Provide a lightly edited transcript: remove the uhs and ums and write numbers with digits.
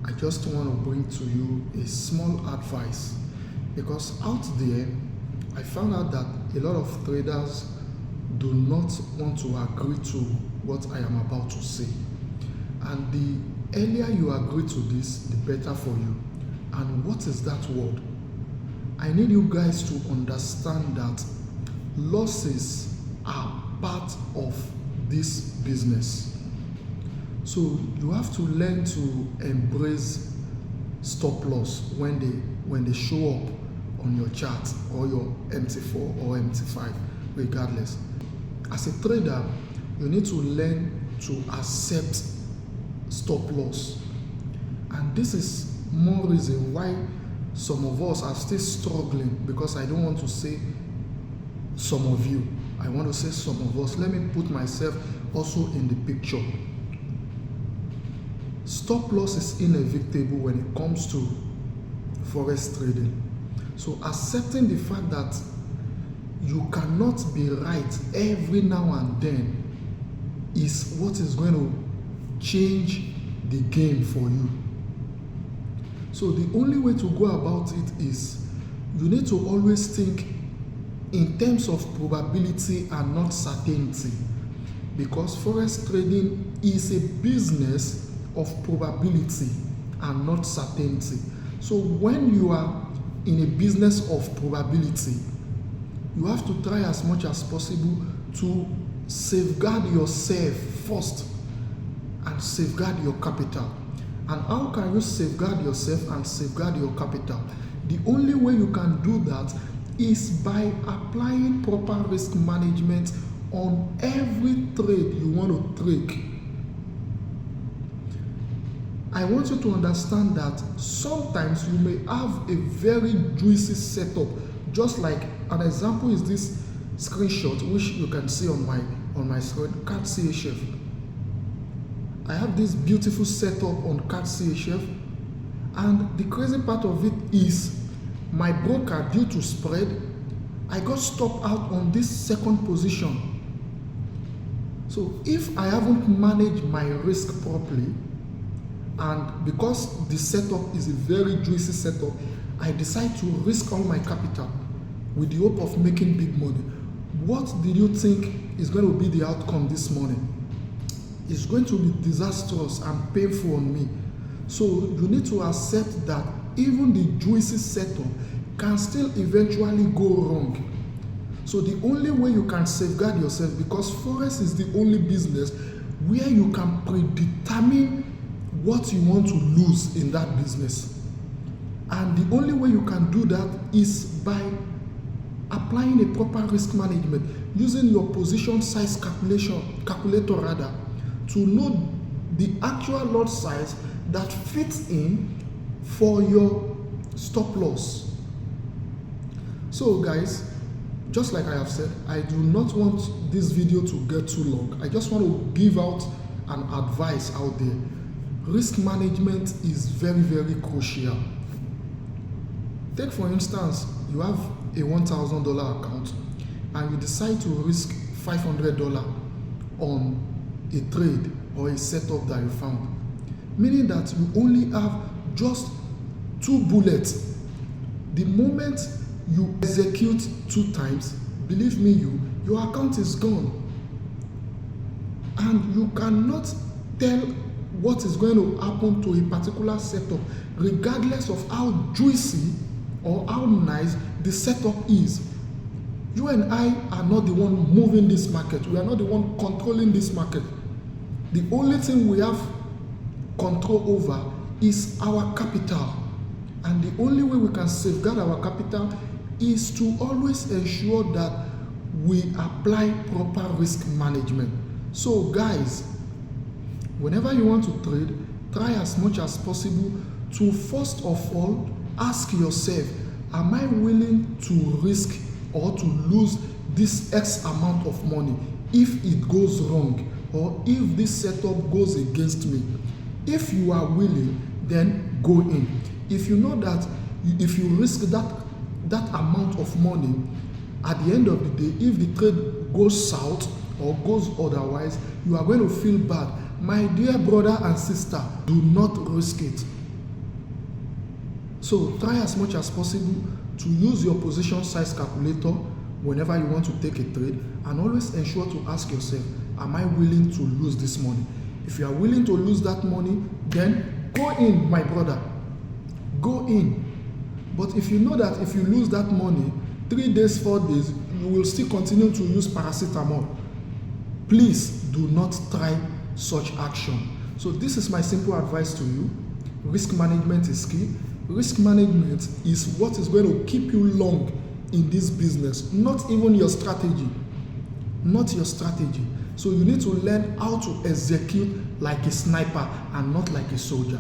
I just want to bring to you a small advice, because out there I found out that a lot of traders do not want to agree to what I am about to say. And the earlier you agree to this, the better for you. And what is that word? I need you guys to understand that losses are part of this business. So you have to learn to embrace stop loss when they show up on your chart or your MT4 or MT5, regardless. As a trader, you need to learn to accept stop loss. And this is more reason why some of us are still struggling, because I don't want to say some of you, I want to say some of us. Let me put myself also in the picture. Stop loss is inevitable when it comes to forex trading. So accepting the fact that you cannot be right every now and then is what is going to change the game for you. So the only way to go about it is you need to always think in terms of probability and not certainty, because forex trading is a business of probability and not certainty. So when you are in a business of probability, you have to try as much as possible to safeguard yourself first and safeguard your capital. And how can you safeguard yourself and safeguard your capital? The only way you can do that is by applying proper risk management on every trade you want to trade. I want you to understand that sometimes you may have a very juicy setup, just like an example is this screenshot which you can see on my screen, CAD CHF. I have this beautiful setup on CAD CHF, and the crazy part of it is my broker, due to spread, I got stopped out on this second position. So if I haven't managed my risk properly, and because the setup is a very juicy setup, I decide to risk all my capital with the hope of making big money. What did you think is going to be the outcome this morning? It's going to be disastrous and painful on me. So you need to accept that even the juicy setup can still eventually go wrong. So the only way you can safeguard yourself, because forex is the only business where you can predetermine what you want to lose in that business. And the only way you can do that is by applying a proper risk management, using your position size calculator to know the actual lot size that fits in for your stop loss. So guys, just like I have said, I do not want this video to get too long. I just want to give out an advice out there. Risk management is very, very crucial. Take for instance, you have a $1,000 account and you decide to risk $500 on a trade or a setup that you found, meaning that you only have just 2 bullets. The moment you execute 2 times, believe me, your account is gone, and you cannot tell what is going to happen to a particular setup, regardless of how juicy or how nice the setup is. You and I are not the one moving this market. We are not the one controlling this market. The only thing we have control over is our capital. And the only way we can safeguard our capital is to always ensure that we apply proper risk management. So guys, whenever you want to trade, try as much as possible to first of all ask yourself, am I willing to risk or to lose this X amount of money if it goes wrong, or if this setup goes against me? If you are willing, then go in. If you know that if you risk that amount of money, at the end of the day, if the trade goes south or goes otherwise, you are going to feel bad. My dear brother and sister, do not risk it. So try as much as possible to use your position size calculator whenever you want to take a trade, and always ensure to ask yourself, am I willing to lose this money? If you are willing to lose that money, then go in, my brother. Go in. But if you know that if you lose that money, 3 days, 4 days, you will still continue to use paracetamol, please do not try such action. So this is my simple advice to you. Risk management is key. Risk management is what is going to keep you long in this business, not even your strategy. Not your strategy. So you need to learn how to execute like a sniper and not like a soldier.